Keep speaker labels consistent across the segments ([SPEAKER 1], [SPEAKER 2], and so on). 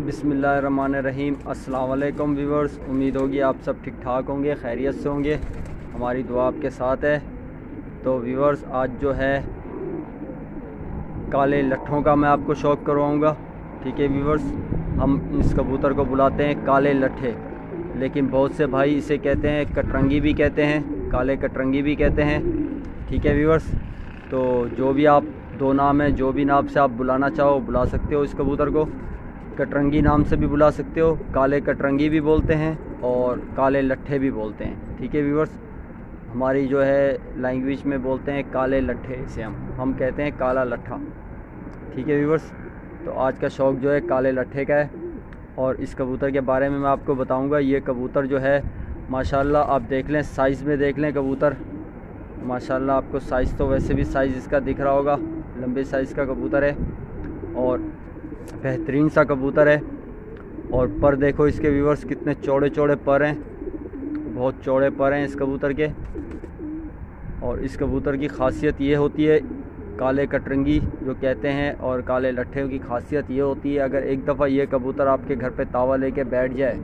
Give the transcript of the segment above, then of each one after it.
[SPEAKER 1] बिस्मिल्लाहिर्रहमानिर्रहीम। अस्सलाम वालेकुम व्यूअर्स, उम्मीद होगी आप सब ठीक ठाक होंगे, खैरियत से होंगे। हमारी दुआ आपके साथ है। तो व्यूअर्स, आज जो है काले लट्ठों का मैं आपको शौक़ करवाऊँगा। ठीक है व्यूअर्स, हम इस कबूतर को बुलाते हैं काले लट्ठे, लेकिन बहुत से भाई इसे कहते हैं कटरंगी भी कहते हैं, काले कटरंगी भी कहते हैं। ठीक है व्यूअर्स, तो जो भी आप दो नाम है, जो भी नाम से आप बुलाना चाहो बुला सकते हो इस कबूतर को। कटरंगी नाम से भी बुला सकते हो, काले कटरंगी भी बोलते हैं और काले लट्ठे भी बोलते हैं। ठीक है व्यूअर्स, हमारी जो है लैंग्वेज में बोलते हैं काले लट्ठे, इसे हम कहते हैं काला लट्ठा। ठीक है व्यूअर्स, तो आज का शौक़ जो है काले लट्ठे का है और इस कबूतर के बारे में मैं आपको बताऊंगा। ये कबूतर जो है माशाल्लाह, आप देख लें, साइज़ में देख लें कबूतर माशाल्लाह। आपको साइज़ तो वैसे भी साइज़ इसका दिख रहा होगा, लंबे साइज़ का कबूतर है और बेहतरीन सा कबूतर है। और पर देखो इसके व्यूअर्स, कितने चौड़े चौड़े पर हैं, बहुत चौड़े पर हैं इस कबूतर के। और इस कबूतर की खासियत ये होती है, काले कटरंगी जो कहते हैं और काले लट्ठे की खासियत ये होती है, अगर एक दफ़ा ये कबूतर आपके घर पे तावा लेके बैठ जाए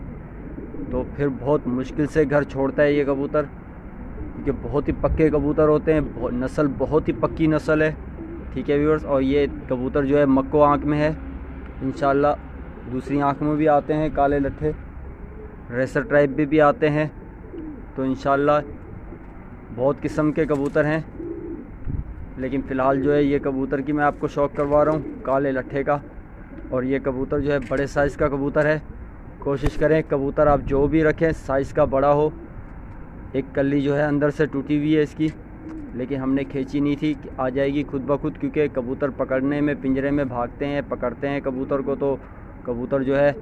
[SPEAKER 1] तो फिर बहुत मुश्किल से घर छोड़ता है ये कबूतर, क्योंकि बहुत ही पक्के कबूतर होते हैं, नस्ल बहुत ही पक्की नस्ल है। ठीक है व्यूअर्स, और ये कबूतर जो है मक्को आँख में है, इंशाल्लाह दूसरी आँख में भी आते हैं काले लट्ठे, रेसर टाइप भी आते हैं। तो इंशाल्लाह बहुत किस्म के कबूतर हैं, लेकिन फ़िलहाल जो है ये कबूतर की मैं आपको शौक़ करवा रहा हूँ काले लट्ठे का। और ये कबूतर जो है बड़े साइज़ का कबूतर है। कोशिश करें कबूतर आप जो भी रखें साइज़ का बड़ा हो। एक कल्ली जो है अंदर से टूटी हुई है इसकी, लेकिन हमने खींची नहीं थी, आ जाएगी खुद ब खुद, क्योंकि कबूतर पकड़ने में पिंजरे में भागते हैं, पकड़ते हैं कबूतर को, तो कबूतर जो है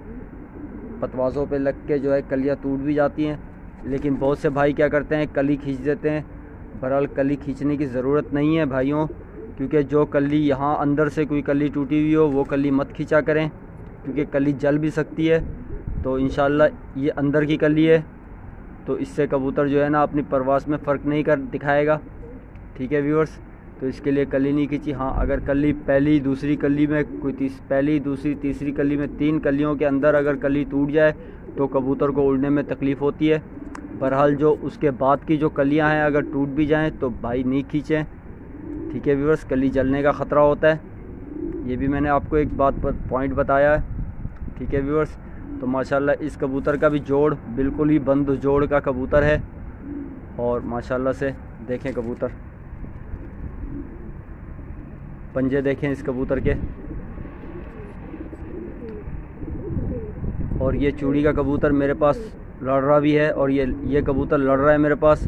[SPEAKER 1] पतवाज़ों पे लग के जो है कलियाँ टूट भी जाती हैं। लेकिन बहुत से भाई क्या करते हैं, कली खींच देते हैं। बहरहाल कली खींचने की ज़रूरत नहीं है भाइयों, क्योंकि जो कली यहाँ अंदर से कोई कली टूटी हुई हो वो कली मत खींचा करें, क्योंकि कली जल भी सकती है। तो इंशाल्लाह ये अंदर की कली है, तो इससे कबूतर जो है ना अपनी परवास में फ़र्क नहीं कर दिखाएगा। ठीक है व्यूअर्स, तो इसके लिए कली नहीं खींची। हाँ, अगर कली पहली दूसरी कली में पहली दूसरी तीसरी कली में 3 कलियों के अंदर अगर कली टूट जाए तो कबूतर को उड़ने में तकलीफ़ होती है। बहरहाल जो उसके बाद की जो कलियां हैं अगर टूट भी जाएं तो भाई नहीं खींचें। ठीक है व्यूअर्स, कली जलने का ख़तरा होता है, ये भी मैंने आपको एक बात पर पॉइंट बताया है। ठीक है व्यूअर्स, तो माशाल्लाह इस कबूतर का भी जोड़ बिल्कुल ही बंद जोड़ का कबूतर है। और माशाल्लाह से देखें कबूतर, पंजे देखें इस कबूतर के। और ये चूड़ी का कबूतर मेरे पास लड़ रहा भी है, और ये कबूतर लड़ रहा है मेरे पास,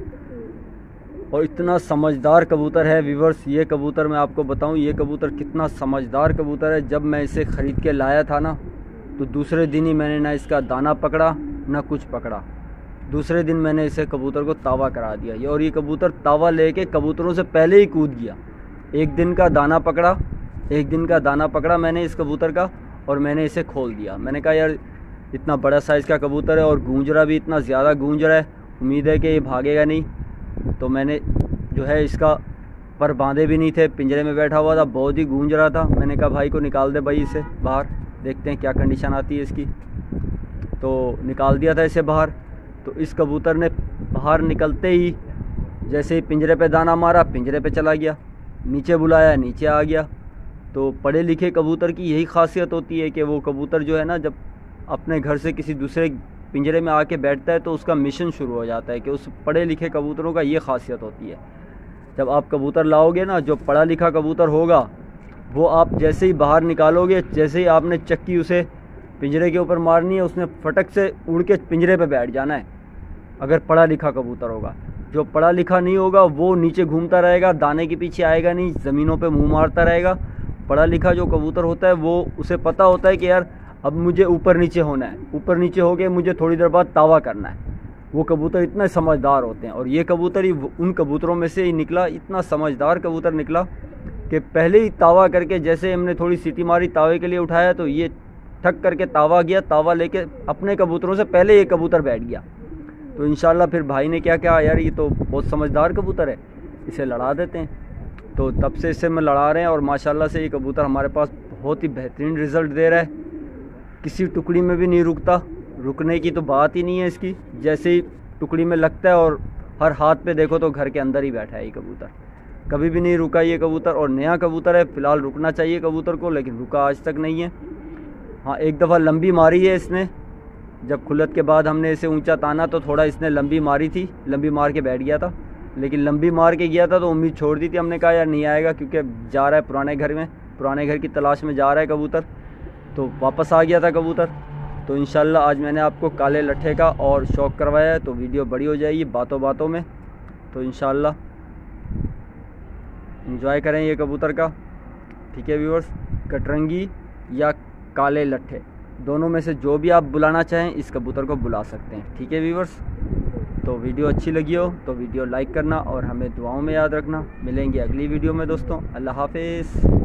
[SPEAKER 1] और इतना समझदार कबूतर है व्यूअर्स। ये कबूतर मैं आपको बताऊं, ये कबूतर कितना समझदार कबूतर है। जब मैं इसे ख़रीद के लाया था ना, तो दूसरे दिन ही मैंने ना इसका दाना पकड़ा ना कुछ पकड़ा, दूसरे दिन मैंने इसे कबूतर को तावा करा दिया। और ये कबूतर तावा लेके कबूतरों से पहले ही कूद गया। एक दिन का दाना पकड़ा मैंने इस कबूतर का, और मैंने इसे खोल दिया। मैंने कहा यार इतना बड़ा साइज़ का कबूतर है और गूंजरा भी इतना ज़्यादा गूंज रहा है, उम्मीद है कि ये भागेगा नहीं। तो मैंने जो है इसका पर बांधे भी नहीं थे, पिंजरे में बैठा हुआ था, बहुत ही गूंज रहा था। मैंने कहा भाई को निकाल दे भाई इसे बाहर, देखते हैं क्या कंडीशन आती है इसकी। तो निकाल दिया था इसे बाहर। तो इस कबूतर ने बाहर निकलते ही जैसे ही पिंजरे पे दाना मारा, पिंजरे पे चला गया, नीचे बुलाया नीचे आ गया। तो पढ़े लिखे कबूतर की यही खासियत होती है कि वो कबूतर जो है ना, जब अपने घर से किसी दूसरे पिंजरे में आके बैठता है तो उसका मिशन शुरू हो जाता है। कि उस पढ़े लिखे कबूतरों का ये खासियत होती है, जब आप कबूतर लाओगे ना, जो पढ़ा लिखा कबूतर होगा वो आप जैसे ही बाहर निकालोगे, जैसे ही आपने चक्की उसे पिंजरे के ऊपर मारनी है, उसने फटक से उड़ के पिंजरे पे बैठ जाना है, अगर पढ़ा लिखा कबूतर होगा। जो पढ़ा लिखा नहीं होगा वो नीचे घूमता रहेगा, दाने के पीछे आएगा नहीं, ज़मीनों पे मुंह मारता रहेगा। पढ़ा लिखा जो कबूतर होता है वो उसे पता होता है कि यार अब मुझे ऊपर नीचे होना है, ऊपर नीचे हो के मुझे थोड़ी देर बाद तावा करना है। वो कबूतर इतने समझदार होते हैं, और ये कबूतर ही उन कबूतरों में से ही निकला, इतना समझदार कबूतर निकला कि पहले ही तावा करके, जैसे हमने थोड़ी सीटी मारी तावे के लिए उठाया, तो ये ठक करके तावा गया, तावा लेके अपने कबूतरों से पहले ये कबूतर बैठ गया। तो इंशाल्लाह फिर भाई ने क्या कहा, यार ये तो बहुत समझदार कबूतर है, इसे लड़ा देते हैं। तो तब से इसे मैं लड़ा रहे हैं, और माशाल्लाह से ये कबूतर हमारे पास बहुत ही बेहतरीन रिज़ल्ट दे रहा है। किसी टुकड़ी में भी नहीं रुकता, रुकने की तो बात ही नहीं है इसकी। जैसे ही टुकड़ी में लगता है और हर हाथ पे देखो तो घर के अंदर ही बैठा है ये कबूतर, कभी भी नहीं रुका ये कबूतर। और नया कबूतर है, फ़िलहाल रुकना चाहिए कबूतर को, लेकिन रुका आज तक नहीं है। हाँ, एक दफ़ा लंबी मारी है इसने, जब खुलत के बाद हमने इसे ऊंचा ताना तो थोड़ा इसने लंबी मारी थी, लंबी मार के बैठ गया था। लेकिन लंबी मार के गया था तो उम्मीद छोड़ दी थी, हमने कहा यार नहीं आएगा, क्योंकि जा रहा है पुराने घर में, पुराने घर की तलाश में जा रहा है कबूतर, तो वापस आ गया था कबूतर। तो इंशाल्लाह आज मैंने आपको काले लट्ठे का और शौक़ करवाया है, तो वीडियो बड़ी हो जाएगी बातों बातों में। तो इंशाल्लाह एंजॉय करें ये कबूतर का। ठीक है व्यूअर्स, कटरंगी या काले लट्ठे दोनों में से जो भी आप बुलाना चाहें इस कबूतर को बुला सकते हैं। ठीक है व्यूअर्स, तो वीडियो अच्छी लगी हो तो वीडियो लाइक करना और हमें दुआओं में याद रखना। मिलेंगे अगली वीडियो में दोस्तों। अल्लाह हाफिज़।